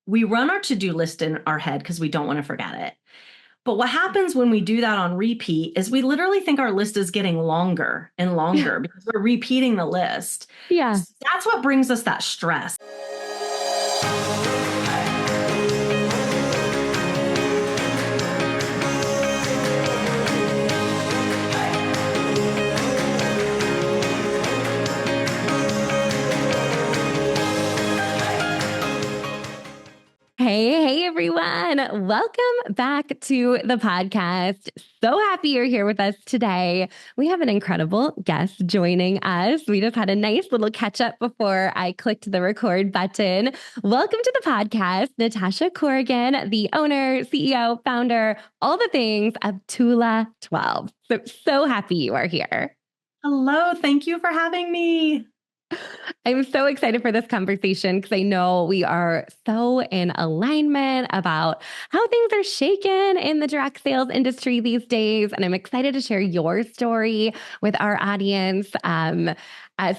we run our to-do list in our head because we don't want to forget it. But what happens when we do that on repeat is we literally think our list is getting longer and Yeah. longer because we're repeating the list. Yeah. So that's what brings us that stress. Hey, everyone. Welcome back to the podcast. So happy you're here with us today. We have an incredible guest joining us. We just had a nice little catch up before I clicked the record button. Welcome to the podcast, Natasha Corrigan, the owner, CEO, founder, all the things of Tula XII. So happy you are here. Hello. Thank you for having me. I'm so excited for this conversation because I know we are so in alignment about how things are shaken in the direct sales industry these days. And I'm excited to share your story with our audience. So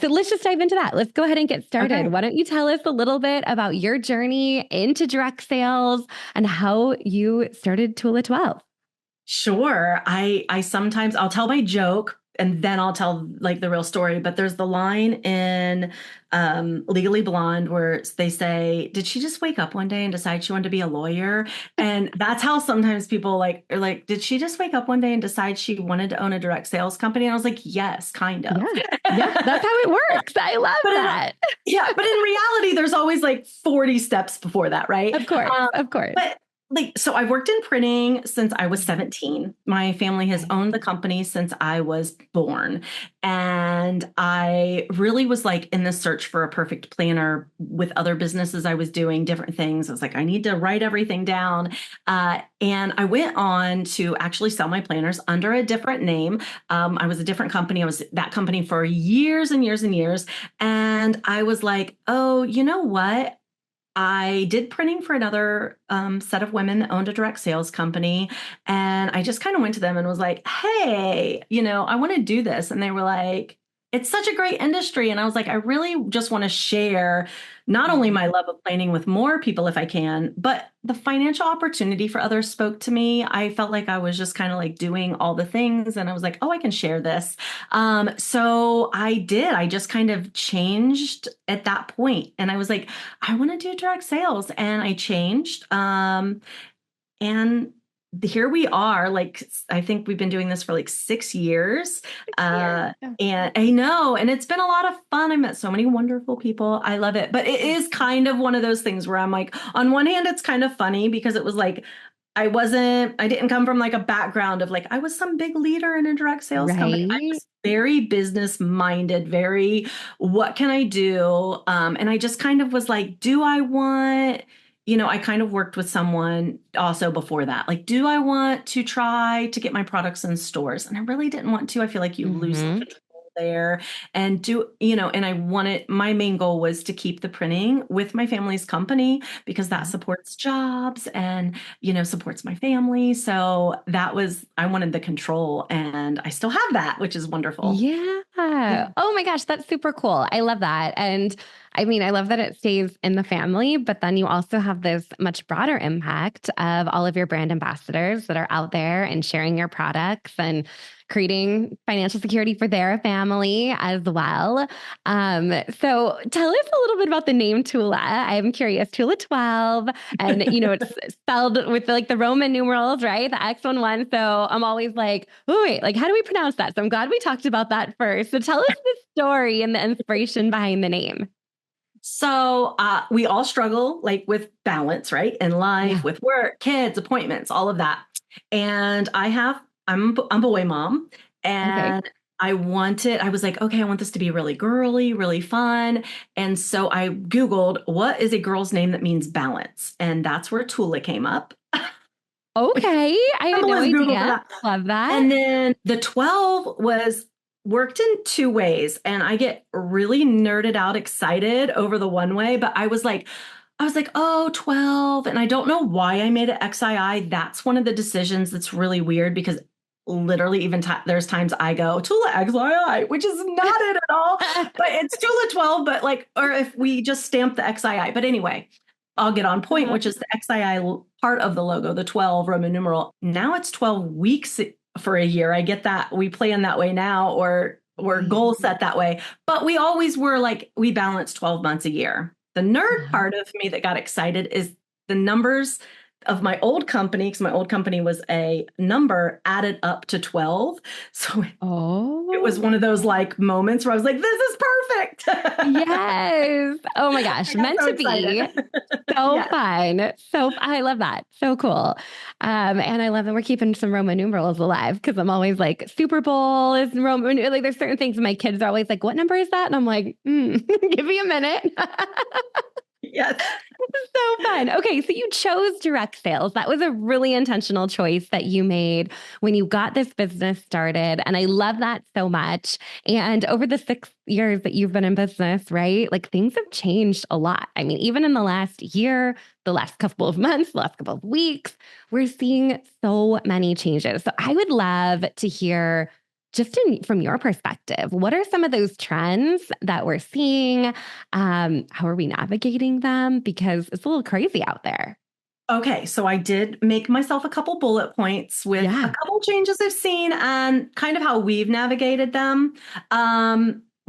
let's just dive into that. Let's go ahead and get started. Okay. Why don't you tell us a little bit about your journey into direct sales and how you started Tula XII? Sure. I sometimes I'll tell my joke and then I'll tell like the real story. But there's the line in Legally Blonde where they say, "Did she just wake up one day and decide she wanted to be a lawyer?" And that's how sometimes people are like, "Did she just wake up one day and decide she wanted to own a direct sales company?" And I was like, "Yes, kind of." Yeah, that's how it works. I love that. But in reality, there's always like 40 steps before that, right? Of course, of course. But so I've worked in printing since I was 17. My family has owned the company since I was born. And I really was like in the search for a perfect planner with other businesses I was doing different things. I was like, I need to write everything down. And I went on to actually sell my planners under a different name. I was a different company. I was that company for years and years and years. And I was like, oh, you know what? I did printing for another set of women that owned a direct sales company. And I just kind of went to them and was like, hey, I want to do this. And they were like, it's such a great industry. And I was like, I really just want to share not only my love of planning with more people if I can, but the financial opportunity for others spoke to me. I felt like I was just kind of like doing all the things. And I was like, oh, I can share this. So I did. I just kind of changed at that point. And I was like, I want to do direct sales. And I changed. And here we are. Like, I think we've been doing this for like 6 years. And I know, and it's been a lot of fun. I met so many wonderful people. I love it. But it is kind of one of those things where I'm like, on one hand, it's kind of funny because it was like, I didn't come from like a background of like, I was some big leader in a direct sales company. I was very business minded, very, what can I do? And I just kind of was like, do I want, I kind of worked with someone also before that. Like, do I want to try to get my products in stores? And I really didn't want to. I feel like you lose the control there and my main goal was to keep the printing with my family's company because that supports jobs and, supports my family. So I wanted the control and I still have that, which is wonderful. Yeah. Oh my gosh, that's super cool. I love that. And I mean, I love that it stays in the family, but then you also have this much broader impact of all of your brand ambassadors that are out there and sharing your products and creating financial security for their family as well. So tell us a little bit about the name Tula. I'm curious, Tula XII, and it's spelled with like the Roman numerals, right? The X11. So I'm always like, oh wait, like how do we pronounce that? So I'm glad we talked about that first. So tell us the story and the inspiration behind the name. So we all struggle like with balance, right? In life, with work, kids, appointments, all of that. And I'm a boy mom and I was like, okay, I want this to be really girly, really fun. And so I Googled what is a girl's name that means balance? And that's where Tula came up. Okay. I had no idea. Love that. And then the 12 worked in two ways. And I get really nerded out, excited over the one way. But I was like, oh, 12. And I don't know why I made it XII. That's one of the decisions that's really weird because literally even there's times I go Tula XII, which is not it at all. But it's Tula 12, but like, or if we just stamp the XII. But anyway, I'll get on point, Uh-huh. which is the XII part of the logo, the 12 Roman numeral. Now it's 12 weeks for a year. I get that. We plan that way now, or we're Right. goal set that way. But we always were like, we balance 12 months a year. The nerd Uh-huh. part of me that got excited is the numbers of my old company, because my old company was a number added up to 12. So it was Oh. one of those like moments where I was like, this is perfect. Yes. Oh my I gosh. got Meant so to be. excited. So Yes. fun. I love that. So cool. And I love that we're keeping some Roman numerals alive because I'm always like, Super Bowl is Roman. Like, there's certain things my kids are always like, what number is that? And I'm like, give me a minute. Yes. So fun. Okay, so you chose direct sales. That was a really intentional choice that you made when you got this business started. And I love that so much. And over the 6 years that you've been in business, right? Like things have changed a lot. I mean, even in the last year, the last couple of months, the last couple of weeks, we're seeing so many changes. So I would love to hear from your perspective, what are some of those trends that we're seeing? How are we navigating them? Because it's a little crazy out there. Okay, so I did make myself a couple bullet points with a Yeah. couple changes I've seen and kind of how we've navigated them.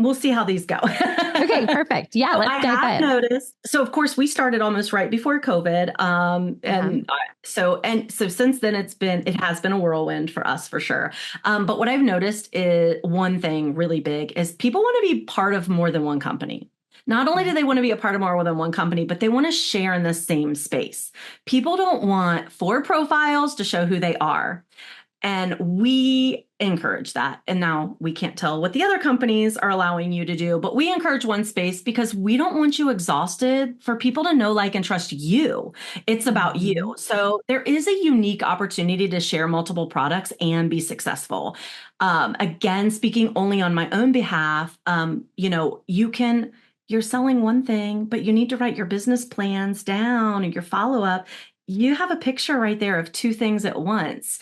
We'll see how these go. Okay, perfect. Yeah, So let's I dive have in. noticed. So of course we started almost right before COVID, Uh-huh. so since then it has been a whirlwind for us for sure. But what I've noticed is one thing really big is people want to be part of more than one company. Not only do Yeah. they want to be a part of more than one company, but they want to share in the same space. People don't want four profiles to show who they are. And we encourage that. And now we can't tell what the other companies are allowing you to do, but we encourage one space because we don't want you exhausted for people to know, like, and trust you. It's about you. Mhm. So there is a unique opportunity to share multiple products and be successful. Again, speaking only on my own behalf, you're selling one thing, but you need to write your business plans down and your follow up. You have a picture right there of two things at once,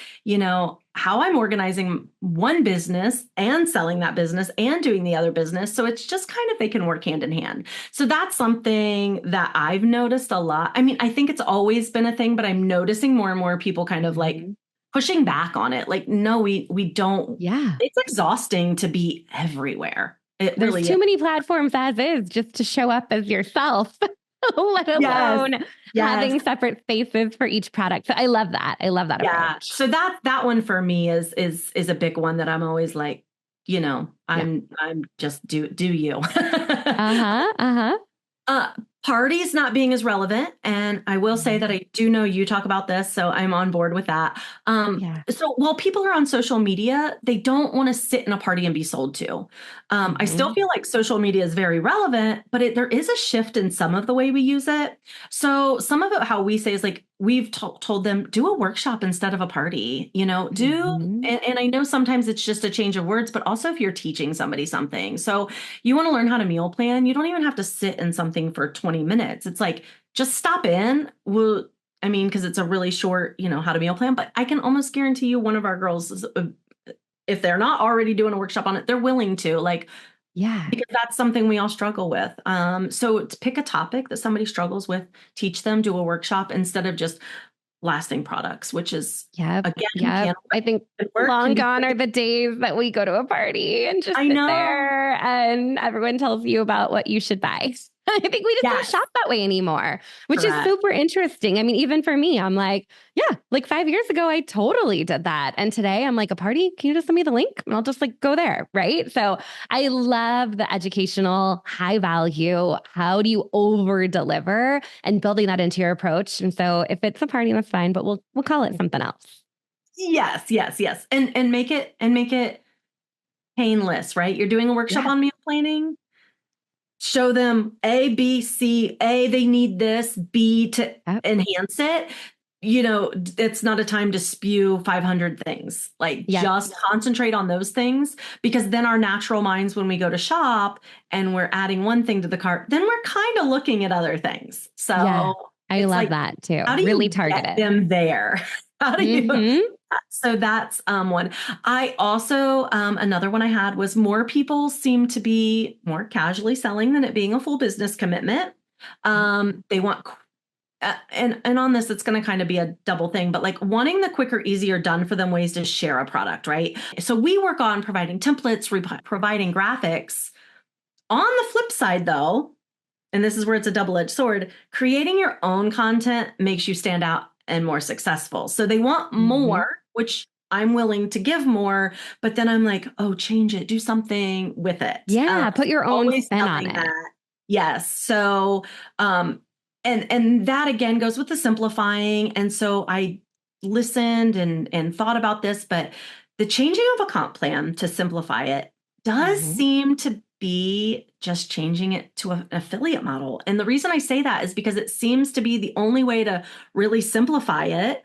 how I'm organizing one business and selling that business and doing the other business. So it's just kind of they can work hand in hand. So that's something that I've noticed a lot. I mean, I think it's always been a thing, but I'm noticing more and more people kind of like Mhm. pushing back on it. Like, no, we don't. Yeah. It's exhausting to be everywhere. It There's really is. too many platforms as is just to show up as yourself, let Yes. alone Yes. having separate spaces for each product. So I love that. I love that Yeah. approach. So that one for me is a big one that I'm always like, Yeah. I'm just do you. Uh-huh. Uh-huh. Uh, Parties not being as relevant. And I will say that Mhm. I do know you talk about this, so I'm on board with that. Yeah. So while people are on social media, they don't want to sit in a party and be sold to. I still Mhm. feel like social media is very relevant, but there is a shift in some of the way we use it. So some of it, how we say is like, we've told them, do a workshop instead of a party, Mhm. and I know sometimes it's just a change of words, but also if you're teaching somebody something. So you want to learn how to meal plan, you don't even have to sit in something for 20 minutes. It's like, just stop in. Because it's a really short, how to meal plan, but I can almost guarantee you one of our girls is, if they're not already doing a workshop on it, they're willing to, like, Yeah. because that's something we all struggle with. So to pick a topic that somebody struggles with, teach them, do a workshop instead of just lasting products, which is, Yep. again, Yep. I think work long can be gone are great. the days that we go to a party and just I sit know. there and everyone tells you about what you should buy. I think we just don't Yes, shop that way anymore, which is correct. super interesting. I mean, even for me, I'm like, yeah, like 5 years ago, I totally did that. And today I'm like, a party, can you just send me the link? And I'll just like go there. Right. So I love the educational, high value. How do you over deliver and building that into your approach? And so if it's a party, that's fine, but we'll call it something else. Yes, yes, yes. And make it painless, right? You're doing a workshop Yeah. on meal planning. Show them A, B, C. A, they need this. B, to Yep. enhance it. It's not a time to spew 500 things. Like, Yep. just concentrate on those things, because then our natural minds, when we go to shop and we're adding one thing to the cart, then we're kind of looking at other things. Yeah. So I it's love like, that too. how do Really you get targeted. them there? How do you? Mm-hmm. So that's one. I also, another one I had was, more people seem to be more casually selling than it being a full business commitment. They want and on this, it's going to kind of be a double thing, but like wanting the quicker, easier, done for them ways to share a product, right? So we work on providing templates, providing graphics. On the flip side, though, and this is where it's a double-edged sword, creating your own content makes you stand out and more successful. So they want Mhm. more, which I'm willing to give more, but then I'm like, oh, change it, do something with it. Yeah, put your own Always spin on telling it. that. Yes. So, and that again goes with the simplifying. And so I listened and thought about this, but the changing of a comp plan to simplify it does Mhm. seem to be just changing it to an affiliate model. And the reason I say that is because it seems to be the only way to really simplify it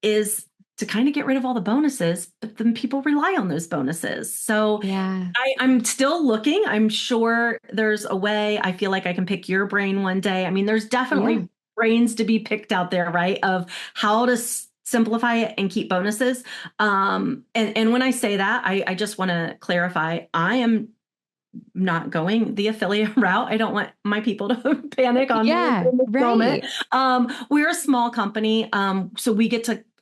is to kind of get rid of all the bonuses, but then people rely on those bonuses. So Yeah. I'm still looking. I'm sure there's a way. I feel like I can pick your brain one day. I mean, there's Yeah. definitely brains to be picked out there, right? Of how to simplify it and keep bonuses. And when I say that, I just want to clarify, I am not going the affiliate route. I don't want my people to panic on me Yeah. in this moment. Right. We're a small company, so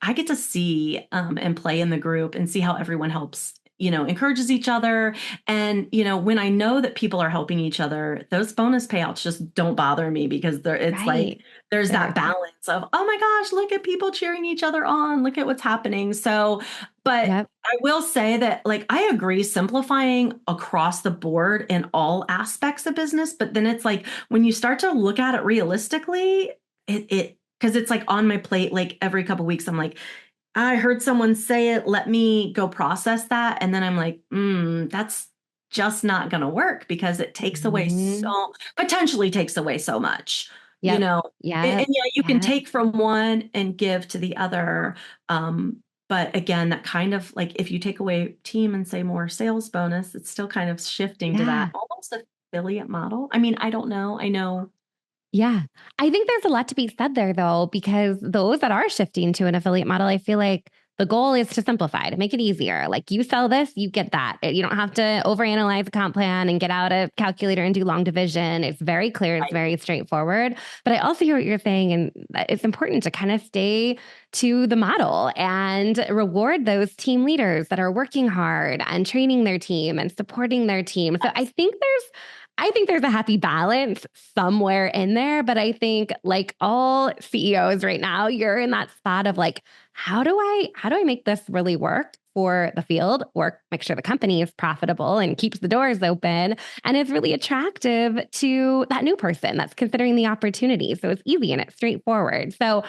I get to see and play in the group and see how everyone helps. Encourages each other. And, when I know that people are helping each other, those bonus payouts just don't bother me because it's like Right. there's that There. balance of, oh my gosh, look at people cheering each other on. Look at what's happening. So, but Yep. I will say that, like, I agree simplifying across the board in all aspects of business, but then it's like when you start to look at it realistically, because it's like on my plate, like every couple weeks, I'm like, I heard someone say it, let me go process that. And then I'm like, that's just not going to work because it Mhm. potentially takes away so much, you Yep. know. And Yep. yeah, you can Yep. take from one and give to the other. But again, that kind of like if you take away team and say more sales bonus, it's still kind of shifting to that Yeah. almost affiliate model. I mean, I don't know. I know. Yeah. I think there's a lot to be said there, though, because those that are shifting to an affiliate model, I feel like the goal is to simplify, to make it easier. Like you sell this, you get that. You don't have to overanalyze a comp plan and get out a calculator and do long division. It's very clear, it's Right. very straightforward. But I also hear what you're saying, and it's important to kind of stay to the model and reward those team leaders that are working hard and training their team and supporting their team. So I think there's a happy balance somewhere in there, but I think like all CEOs right now, you're in that spot of like, how do I make this really work for the field, work, make sure the company is profitable and keeps the doors open and is really attractive to that new person that's considering the opportunity. So it's easy and it's straightforward. So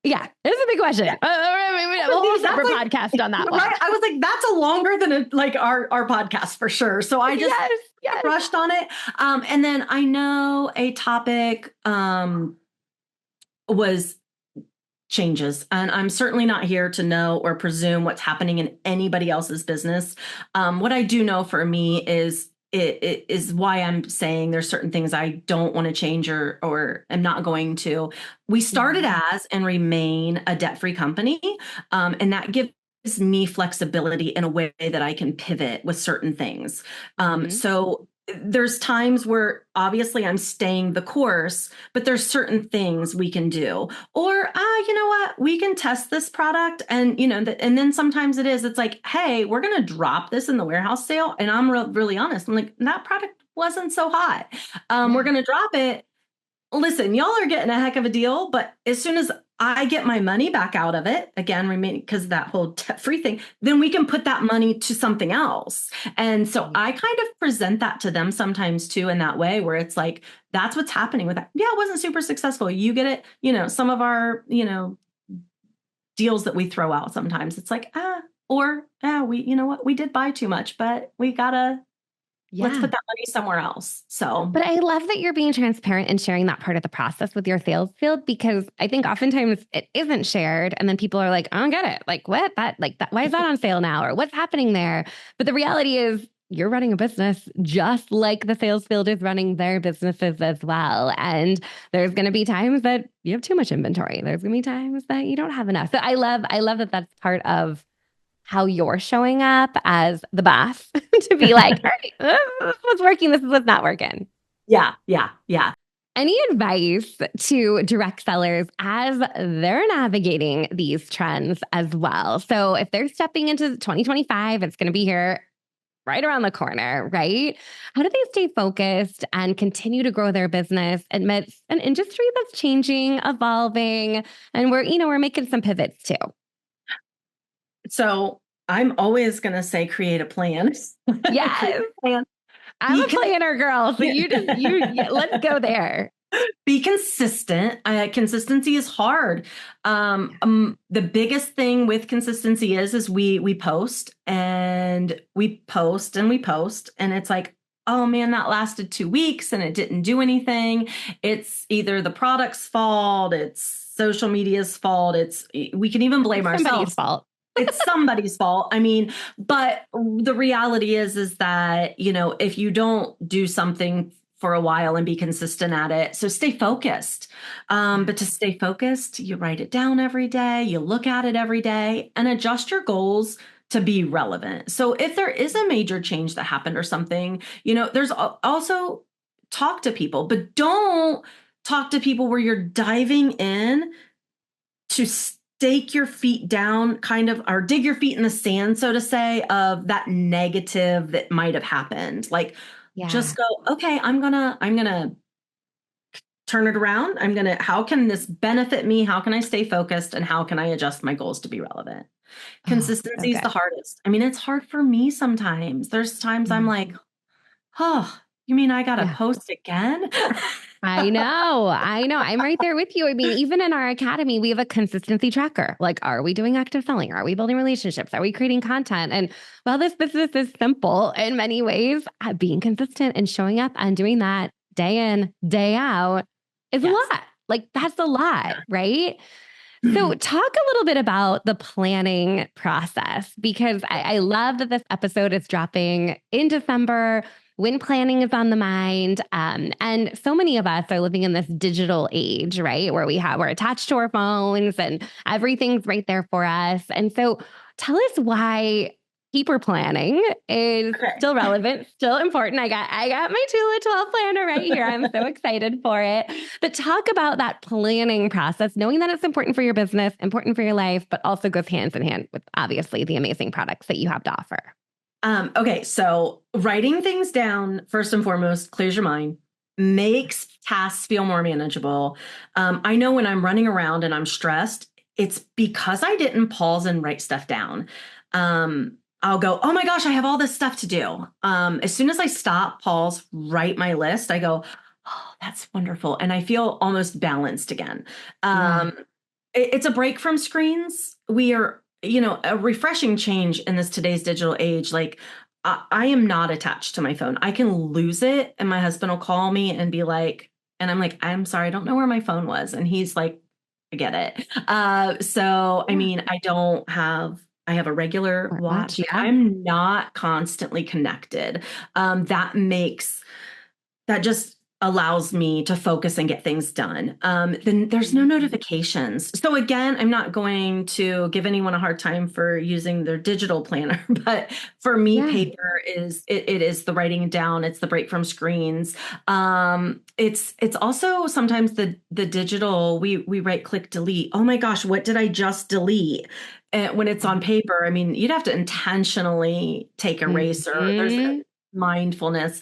yeah, it's a big question. A whole That's separate like podcast on that one. right. I was like, that's a longer than like our podcast for sure. So I just Yes, yes. brushed on it. And then I know a topic was changes, and I'm certainly not here to know or presume what's happening in anybody else's business. What I do know for me is it is why I'm saying there's certain things I don't want to change or am not going to. We started Mhm. as and remain a debt-free company, and that gives me flexibility in a way that I can pivot with certain things. Mhm. So there's times where obviously I'm staying the course, but there's certain things we can do. Or, you know what? We can test this product. And, and then sometimes it's like, hey, we're going to drop this in the warehouse sale. And I'm really honest. I'm like, that product wasn't so hot. We're Yeah. going to drop it. Listen, y'all are getting a heck of a deal, but as soon as I get my money back out of it, again, remaining because that whole free thing, then we can put that money to something else. And so Yeah. I kind of present that to them sometimes too, in that way, where it's like, that's what's happening with that. Yeah, it wasn't super successful. You get it. Some of our, deals that we throw out sometimes, it's like, we, you know what, we did buy too much, but let's Yeah. put that money somewhere else. So But I love that you're being transparent and sharing that part of the process with your sales field because I think oftentimes it isn't shared. And then people are like, I don't get it. Like, what? Why is that on sale now? Or what's happening there? But the reality is, you're running a business just like the sales field is running their businesses as well. And there's going to be times that you have too much inventory. There's going to be times that you don't have enough. So I love that that's part of how you're showing up as the boss to be like, all right, this is what's working, this is what's not working. yeah, yeah, yeah. Any advice to direct sellers as they're navigating these trends as well? So if they're stepping into 2025, it's going to be here right around the corner, right? How do they stay focused and continue to grow their business amidst an industry that's changing, evolving, and we're making some pivots too? So I'm always going to say create a plan. Create Yes, a plan. I'm Be, a planner girl, so let's go there. be consistent. Consistency is hard. The biggest thing with consistency is we post and we post and we post, and it's like, oh man, that lasted 2 weeks and it didn't do anything. It's either the product's fault, it's social media's fault. We can even blame Somebody's ourselves. fault. It's somebody's fault. I mean, but the reality is that, if you don't do something for a while and be consistent at it, so stay focused. But to stay focused, you write it down every day, you look at it every day, and adjust your goals to be relevant. So if there is a major change that happened or something, there's also talk to people, but don't talk to people where you're diving in to stake your feet down, kind of, or dig your feet in the sand, so to say, of that negative that might have happened. Like, just go, okay, I'm gonna turn it around. How can this benefit me? How can I stay focused? And how can I adjust my goals to be relevant? Consistency is the hardest. I mean, it's hard for me sometimes. There's times I'm like, oh, you mean I gotta post again? I know. I'm right there with you. I mean, even in our academy, we have a consistency tracker. Like, are we doing active selling? Are we building relationships? Are we creating content? And while this business is simple in many ways, being consistent and showing up and doing that day in, day out is a lot. Like, that's a lot, right? So, talk a little bit about the planning process, because I love that this episode is dropping in December when planning is on the mind. And so many of us are living in this digital age, right? Where we're attached to our phones and everything's right there for us. And so, tell us why keeper planning is still relevant, still important. I got my Tula 12 planner right here. I'm so excited for it. But talk about that planning process, knowing that it's important for your business, important for your life, but also goes hands in hand with obviously the amazing products that you have to offer. Okay, so writing things down, first and foremost, clears your mind, makes tasks feel more manageable. I know when I'm running around and I'm stressed, it's because I didn't pause and write stuff down. I'll go, oh my gosh, I have all this stuff to do. As soon as I stop, pause, write my list, I go, oh, that's wonderful. And I feel almost balanced again. It's a break from screens. We are, a refreshing change in this today's digital age. Like, I am not attached to my phone. I can lose it, and my husband will call me and be like, and I'm like, I'm sorry, I don't know where my phone was. And he's like, I get it. I mean, I have a regular watch. I'm not constantly connected. That just allows me to focus and get things done. Then there's no notifications. So again, I'm not going to give anyone a hard time for using their digital planner, but for me, paper is it is the writing down. It's the break from screens. It's also sometimes the digital. We right click delete. Oh my gosh, what did I just delete? And when it's on paper, I mean, you'd have to intentionally take eraser. There's mindfulness.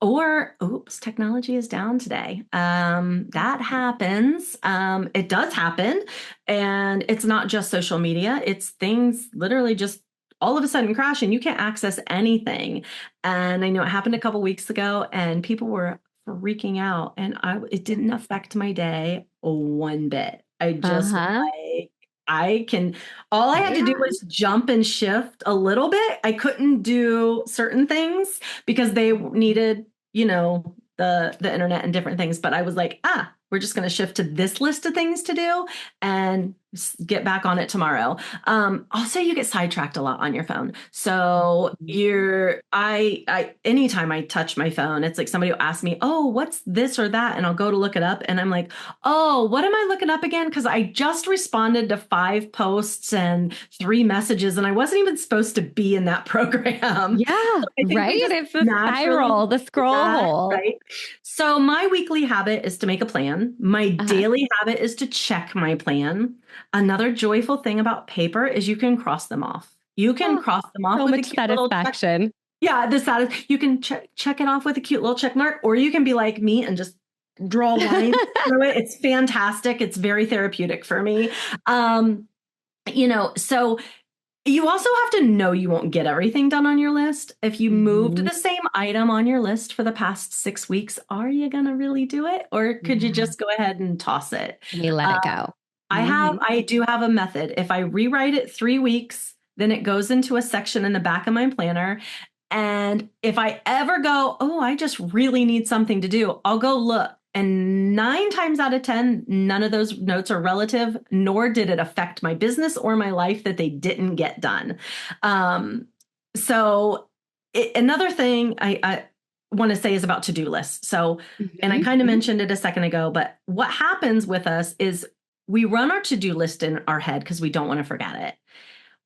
Oops, technology is down today. That happens. It does happen. And it's not just social media. It's things literally just all of a sudden crash and you can't access anything. And I know it happened a couple weeks ago and people were freaking out, and it didn't affect my day one bit. I just all I had to do was jump and shift a little bit. I couldn't do certain things because they needed, the internet and different things. But I was like, we're just going to shift to this list of things to do. And get back on it tomorrow. Also, you get sidetracked a lot on your phone. So anytime I touch my phone, it's like somebody will ask me, oh, what's this or that? And I'll go to look it up. And I'm like, oh, what am I looking up again? Because I just responded to 5 posts and 3 messages, and I wasn't even supposed to be in that program. Yeah, So I think right. we just It's the naturally spiral, the do scroll that, hole. right? So my weekly habit is to make a plan. My Uh-huh. daily habit is to check my plan. Another joyful thing about paper is you can cross them off. You can Oh, cross them off so with a much cute little check. satisfaction. Yeah, you can check it off with a cute little check mark, or you can be like me and just draw lines through it. It's fantastic. It's very therapeutic for me. So you also have to know you won't get everything done on your list. If you moved Mhm. the same item on your list for the past 6 weeks, are you going to really do it? Or could you Yeah. just go ahead and toss it? We let it go. Mhm. I do have a method. If I rewrite it 3 weeks, then it goes into a section in the back of my planner. And if I ever go, oh, I just really need something to do, I'll go look. And 9 times out of 10, none of those notes are relative, nor did it affect my business or my life that they didn't get done. Um, Another thing I want to say is about to-do lists. And I Mhm. kind of mentioned it a second ago, but what happens with us is we run our to-do list in our head because we don't want to forget it.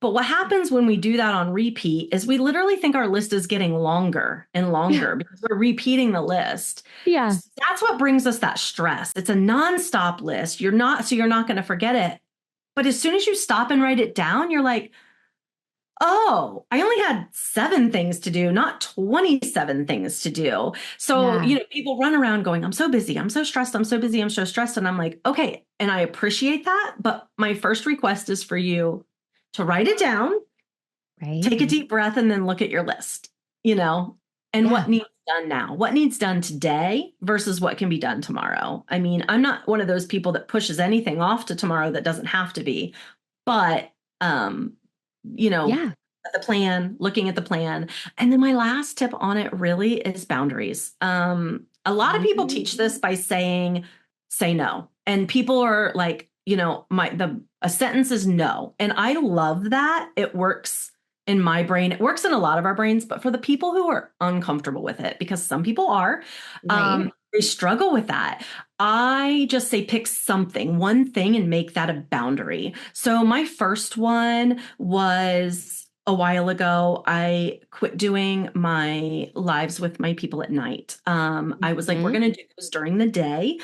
But what happens when we do that on repeat is we literally think our list is getting longer and Yeah. longer because we're repeating the list. Yeah. So that's what brings us that stress. It's a nonstop list. You're not going to forget it. But as soon as you stop and write it down, you're like, oh, I only had 7 things to do, not 27 things to do. So, Yeah. people run around going, I'm so busy. I'm so stressed. I'm so busy. I'm so stressed. And I'm like, okay. And I appreciate that. But my first request is for you to write it down, Right. take a deep breath, and then look at your list, and Yeah. what needs done now, what needs done today versus what can be done tomorrow. I mean, I'm not one of those people that pushes anything off to tomorrow that doesn't have to be, but, Yeah. the plan, looking at the plan. And then my last tip on it really is boundaries. A lot of people Mhm. teach this by saying, say no. And people are like, a sentence is no. And I love that. It works in my brain. It works in a lot of our brains, but for the people who are uncomfortable with it, because some people are, Right. they struggle with that. I just say pick something, one thing, and make that a boundary. So my first one was a while ago. I quit doing my lives with my people at night. I was like, we're Mhm. going to do this during the day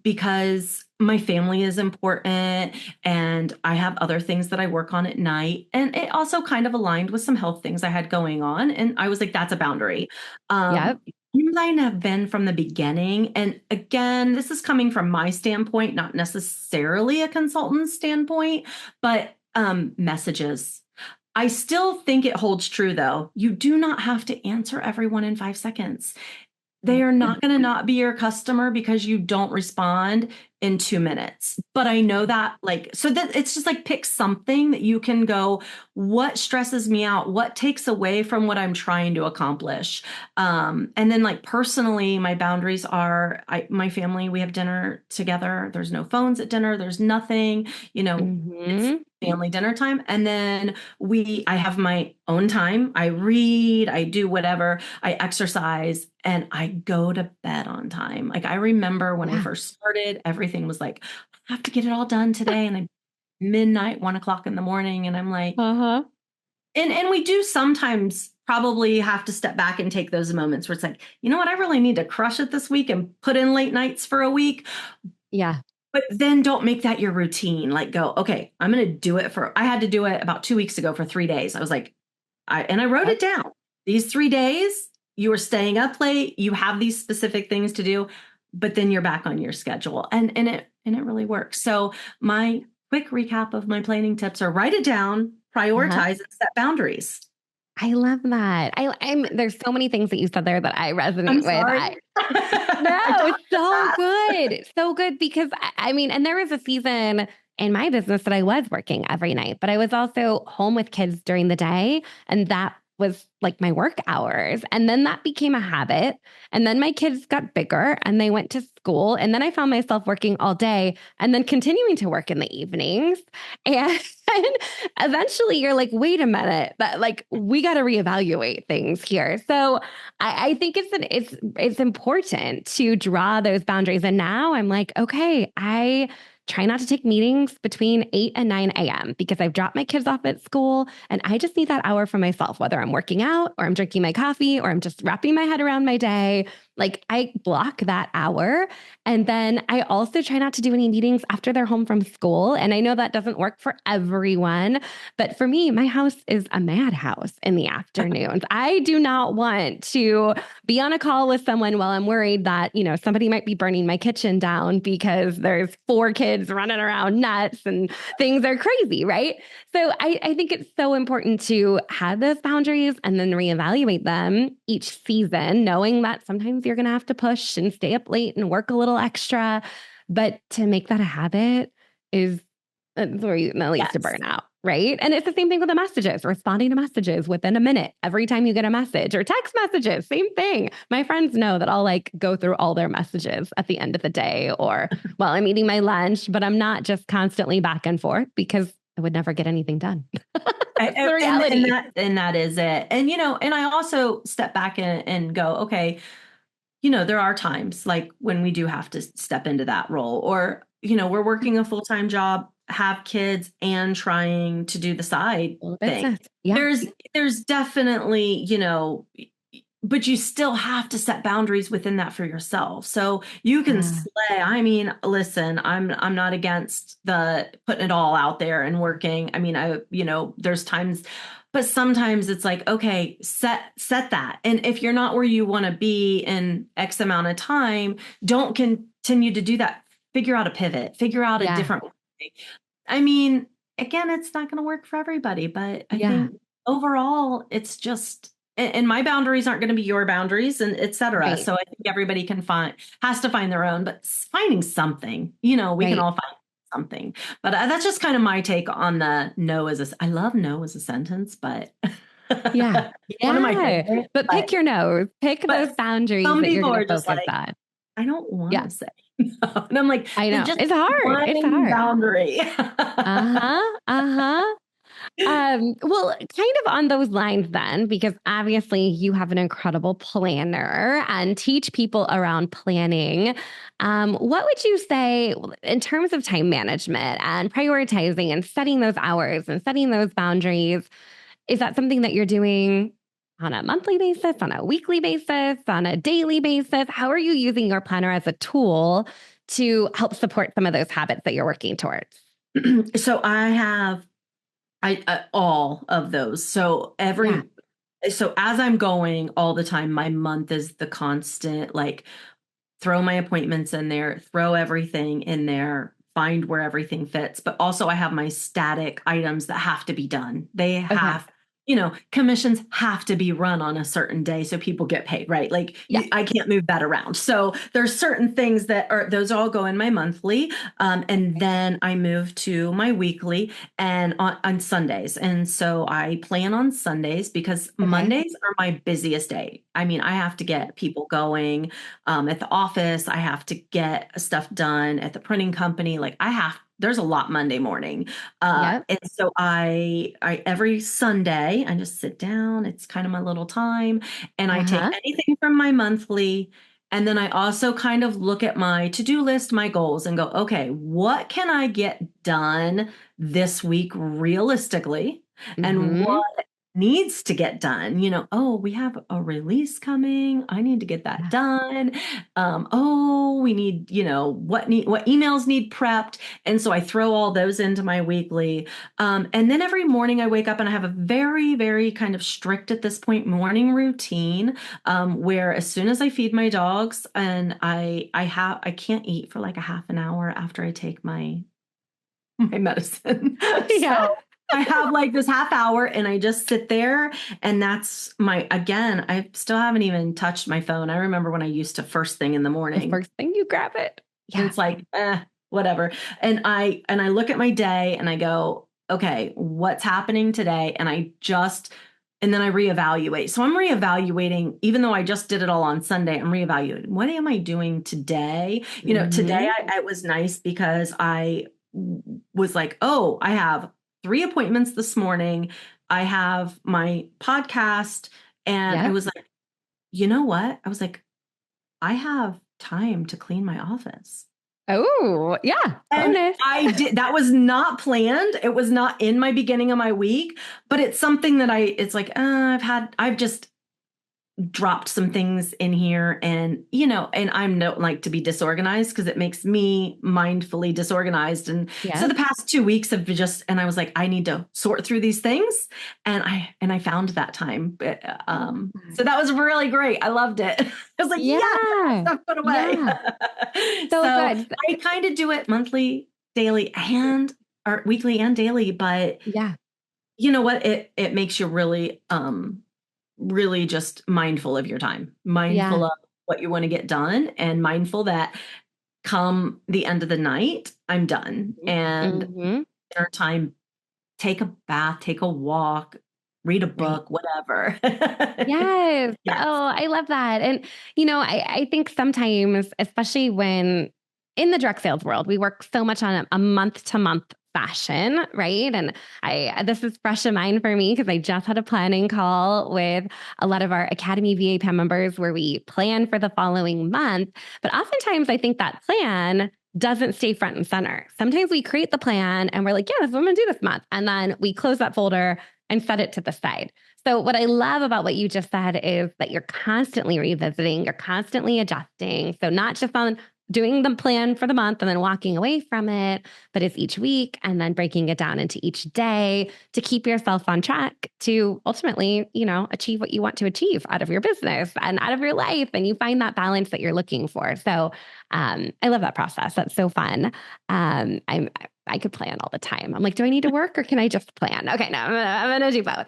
because my family is important and I have other things that I work on at night. And it also kind of aligned with some health things I had going on. And I was like, that's a boundary. Yep. You might have been from the beginning. And again, this is coming from my standpoint, not necessarily a consultant's standpoint, but messages. I still think it holds true, though. You do not have to answer everyone in 5 seconds. They are not going to not be your customer because you don't respond in 2 minutes. But I know that, so that it's just like pick something that you can go, what stresses me out? What takes away from what I'm trying to accomplish? And then, personally, my boundaries are my family, we have dinner together. There's no phones at dinner. There's nothing, it's Mhm. family dinner time. And then I have my own time. I read, I do whatever, I exercise, and I go to bed on time. Like I remember when I Yeah. first started, everything was like, I have to get it all done today. And then midnight, 1 o'clock in the morning. And I'm like, Uh-huh. and we do sometimes probably have to step back and take those moments where it's like, you know what, I really need to crush it this week and put in late nights for a week. Yeah. But then don't make that your routine. Like go, okay, I'm going to do it I had to do it about 2 weeks ago for 3 days. I was like, I wrote Yep. it down. These 3 days, you are staying up late. You have these specific things to do, but then you're back on your schedule, and it really works. So my quick recap of my planning tips are: write it down, Uh-huh. prioritize, and set boundaries. I love that. There's so many things that you said there that I I'm resonate with. sorry. No, I talked it's too so fast. good. So good because and there was a season in my business that I was working every night, but I was also home with kids during the day. And that was like my work hours. And then that became a habit. And then my kids got bigger and they went to school. And then I found myself working all day and then continuing to work in the evenings. And eventually you're like, wait a minute, that like we got to reevaluate things here. So I think it's important to draw those boundaries. And now I'm like, okay, I try not to take meetings between 8 and 9 a.m. because I've dropped my kids off at school and I just need that hour for myself, whether I'm working out or I'm drinking my coffee or I'm just wrapping my head around my day. Like I block that hour. And then I also try not to do any meetings after they're home from school. And I know that doesn't work for everyone, but for me, my house is a madhouse in the afternoons. I do not want to be on a call with someone while I'm worried that, somebody might be burning my kitchen down because there's 4 kids running around nuts and things are crazy, right? So I think it's so important to have those boundaries and then reevaluate them each season, knowing that sometimes you're going to have to push and stay up late and work a little extra. But to make that a habit is where you that leads to burnout, right? And it's the same thing with the messages, responding to messages within a minute every time you get a message or text messages, same thing. My friends know that I'll like go through all their messages at the end of the day or while I'm eating my lunch, but I'm not just constantly back and forth because I would never get anything done. That's the reality. And that is it. And, and I also step back and go, okay, there are times like when we do have to step into that role or, we're working a full-time job, have kids and trying to do the side thing. Yeah. There's definitely, but you still have to set boundaries within that for yourself. So you can slay. I mean, listen, I'm not against the putting it all out there and working. I mean, there's times, but sometimes it's like, okay, set that. And if you're not where you want to be in X amount of time, don't continue to do that. Figure out a pivot, figure out a different way. I mean, again, it's not going to work for everybody, but I think overall it's just, and my boundaries aren't going to be your boundaries and et cetera. Right. So I think everybody has to find their own, but finding something, we can all find something, but that's just kind of my take on the I love no as a sentence, but one of my favorites, but pick your no's, pick those boundaries that you're going to focus on. I don't want to say no. And I'm like, I know it's hard. It's hard. Boundary. Well, kind of on those lines then, because obviously you have an incredible planner and teach people around planning. What would you say in terms of time management and prioritizing and setting those hours and setting those boundaries? Is that something that you're doing on a monthly basis, on a weekly basis, on a daily basis? How are you using your planner as a tool to help support some of those habits that you're working towards? So I have all of those. So so as I'm going all the time, my month is the constant, like throw my appointments in there, throw everything in there, find where everything fits. But also I have my static items that have to be done. They have, commissions have to be run on a certain day so people get paid, right? Like I can't move that around. So there's certain things those all go in my monthly. And then I move to my weekly and on Sundays. And so I plan on Sundays because Mondays are my busiest day. I mean, I have to get people going at the office. I have to get stuff done at the printing company. Like there's a lot Monday morning. And so I every Sunday, I just sit down. It's kind of my little time. And I take anything from my monthly. And then I also kind of look at my to-do list, my goals, and go, okay, what can I get done this week realistically? And what needs to get done? We have a release coming. I need to get that done. We need, what emails need prepped. And so I throw all those into my weekly. And then every morning I wake up and I have a very, very kind of strict at this point morning routine where as soon as I feed my dogs and I can't eat for like a half an hour after I take my medicine. So I have like this half hour and I just sit there and that's I still haven't even touched my phone. I remember when I used to first thing in the morning. The first thing you grab it. Yeah. It's like, whatever. And I look at my day and I go, okay, what's happening today? And I just and then I reevaluate. So I'm reevaluating, even though I just did it all on Sunday, I'm reevaluating. What am I doing today? Today Mhm. I was nice because I was like, oh, I have 3 appointments this morning. I have my podcast. And I Yep. was like, you know what? I was like, I have time to clean my office. Oh, yeah. And Bonus. I did, that was not planned. It was not in my beginning of my week, but it's something that it's like, I've just dropped some things in here, and and I'm not like to be disorganized because it makes me mindfully disorganized. And so Yep. the past 2 weeks have been just, and I was like, I need to sort through these things, and I found that time. So that was really great. I loved it. I was like, yeah, Yeah. stuff put away. Yeah. So So good. I kind of do it monthly, daily, and or weekly and daily, but Yeah. you know what? It makes you really just mindful of your time, Yeah. mindful of what you want to get done, and mindful that come the end of the night, I'm done. And Mm-hmm. dinner time, take a bath, take a walk, read a Right. book, whatever. Yes. Yes. Oh, I love that. And, I think sometimes, especially when in the direct sales world, we work so much on a month to month fashion, right? And this is fresh in mind for me because I just had a planning call with a lot of our Academy VA members where we plan for the following month. But oftentimes I think that plan doesn't stay front and center. Sometimes we create the plan and we're like, yeah, this is what I'm going to do this month. And then we close that folder and set it to the side. So, what I love about what you just said is that you're constantly revisiting, you're constantly adjusting. So, not just on doing the plan for the month and then walking away from it, but it's each week and then breaking it down into each day to keep yourself on track to ultimately, achieve what you want to achieve out of your business and out of your life. And you find that balance that you're looking for. So, I love that process. That's so fun. I could plan all the time. I'm like, do I need to work or can I just plan? Okay, no, I'm gonna do both.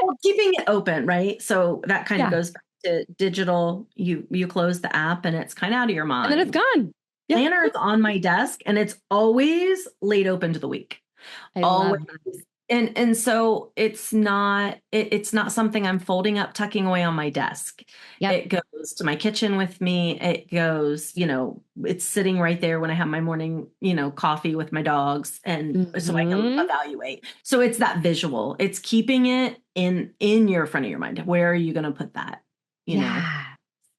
Well, keeping it open, right? So that kind of Yeah. goes back to digital. You close the app and it's kind of out of your And then it's mind. gone. Yeah. Planner is on my desk and it's always laid open to the week. I Always. love that. And so it's not something I'm folding up, tucking away on my desk. Yep. It goes to my kitchen with me. It goes, it's sitting right there when I have my morning, coffee with my dogs, and so I can Hmm. evaluate. So it's that visual. It's keeping it in your front of your mind. Where are you going to put that? Yeah.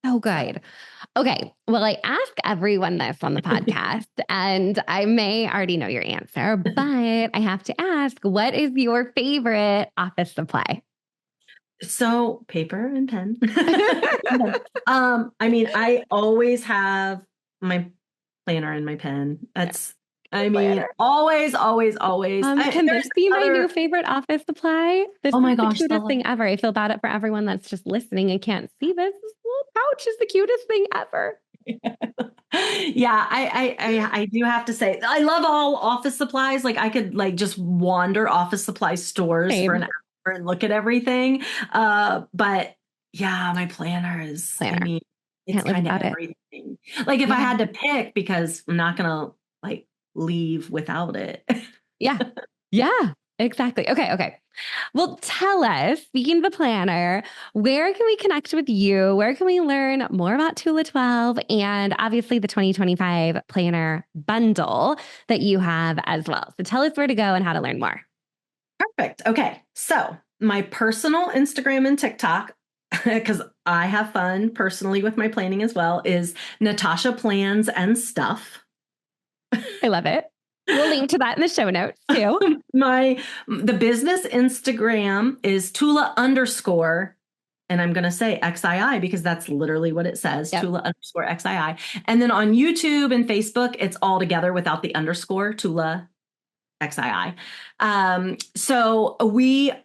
So So good. Okay. Well, I ask everyone this on the podcast, and I may already know your answer, but I have to ask, what is your favorite office supply? So paper and pen. I mean, I always have my planner and my pen. I mean, Planner. always, always, always. Can There's this be my new other, favorite office supply? This oh is my the gosh, cutest thing ever. I feel bad for everyone that's just listening and can't see this. This little pouch is the cutest thing ever. yeah, I do have to say, I love all office supplies. Like I could like just wander office supply stores for an Same hour and look at everything. But yeah, my planner is, I planner. mean, it's Can't live kind of without it. everything. Like if I Yeah. had to pick, because I'm not gonna like leave without it. Yeah. Yeah. Exactly. Okay. Okay. Well, tell us, speaking of the planner, where can we connect with you? Where can we learn more about Tula 12 and obviously the 2025 planner bundle that you have as well? So tell us where to go and how to learn more. Perfect. Okay. So my personal Instagram and TikTok, because I have fun personally with my planning as well, is Natasha Plans and Stuff. I love it. We'll link to that in the show notes too. The business Instagram is Tula underscore, and I'm going to say XII because that's literally what it says, Yep. Tula underscore XII. And then on YouTube and Facebook, it's all together without the underscore, Tula XII. So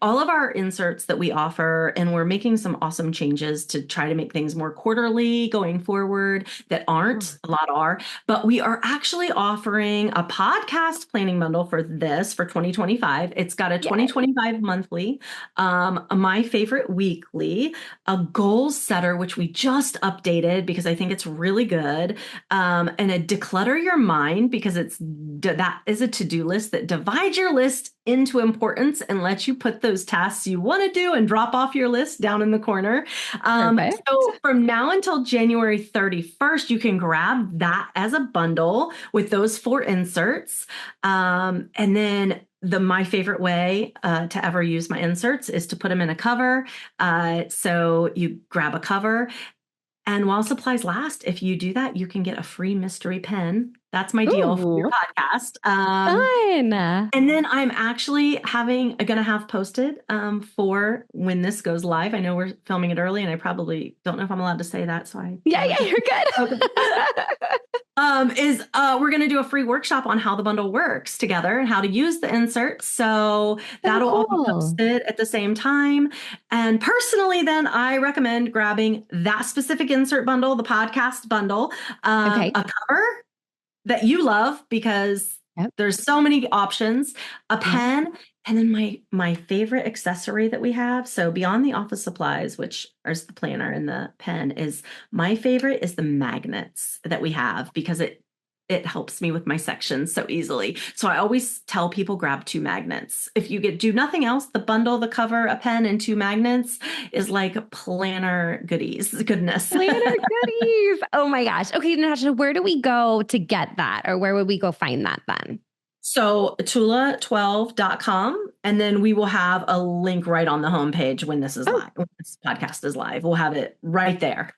all of our inserts that we offer, and we're making some awesome changes to try to make things more quarterly going forward that aren't, a lot are, but we are actually offering a podcast planning bundle for 2025. It's got a Yay. 2025 monthly, my favorite weekly, a goal setter, which we just updated because I think it's really good, and a declutter your mind, because that is a to-do list that divide your list into importance and let you put those tasks you want to do and drop off your list down in the corner. Perfect. So from now until January 31st, you can grab that as a bundle with those 4 inserts. And then my favorite way to ever use my inserts is to put them in a cover. So you grab a cover, and while supplies last, if you do that, you can get a free mystery pen. That's my deal for your Ooh, podcast. fun. And then I'm actually going to have posted for when this goes live. I know we're filming it early, and I probably don't know if I'm allowed to say that. So Yeah, you're good. We're going to do a free workshop on how the bundle works together and how to use the inserts. So that'll all be posted at the same time. And personally, then I recommend grabbing that specific insert bundle, the podcast bundle, a cover that you love because there's so many options, a pen, and then my favorite accessory that we have. So beyond the office supplies, which is the planner and the pen, is my favorite is the magnets that we have because it helps me with my sections so easily. So I always tell people grab 2 magnets. If you do nothing else, the bundle, the cover, a pen, and 2 magnets is like planner goodness. Planner goodies. Oh my gosh. Okay, Natasha, where do we go to get that, or where would we go find that then? So Tula12.com, and then we will have a link right on the homepage when this is live, when this podcast is live. We'll have it right there.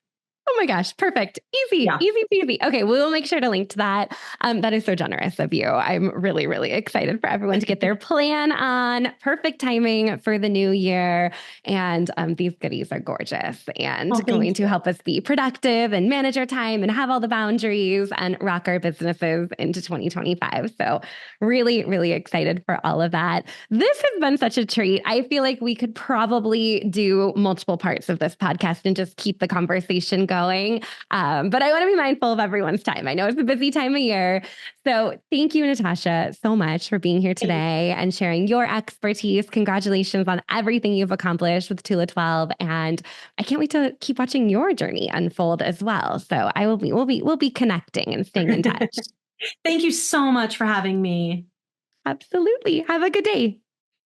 Oh my gosh. Perfect. Easy peasy. Okay. We will make sure to link to that. That is so generous of you. I'm really, really excited for everyone to get their plan on. Perfect timing for the new year. And these goodies are gorgeous and going to help us be productive and manage our time and have all the boundaries and rock our businesses into 2025. So really, really excited for all of that. This has been such a treat. I feel like we could probably do multiple parts of this podcast and just keep the conversation going. But I want to be mindful of everyone's time. I know it's a busy time of year. So thank you, Natasha, so much for being here today and sharing your expertise. Congratulations on everything you've accomplished with Tula 12. And I can't wait to keep watching your journey unfold as well. So we'll be connecting and staying in touch. Thank you so much for having me. Absolutely. Have a good day.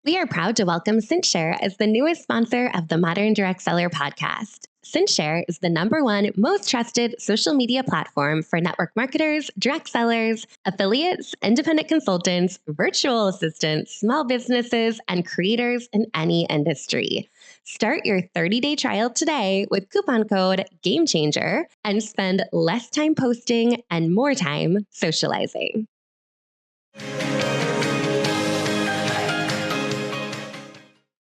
We are proud to welcome CintShare as the newest sponsor of the Modern Direct Seller podcast. CintShare is the #1 most trusted social media platform for network marketers, direct sellers, affiliates, independent consultants, virtual assistants, small businesses, and creators in any industry. Start your 30-day trial today with coupon code GAMECHANGER and spend less time posting and more time socializing.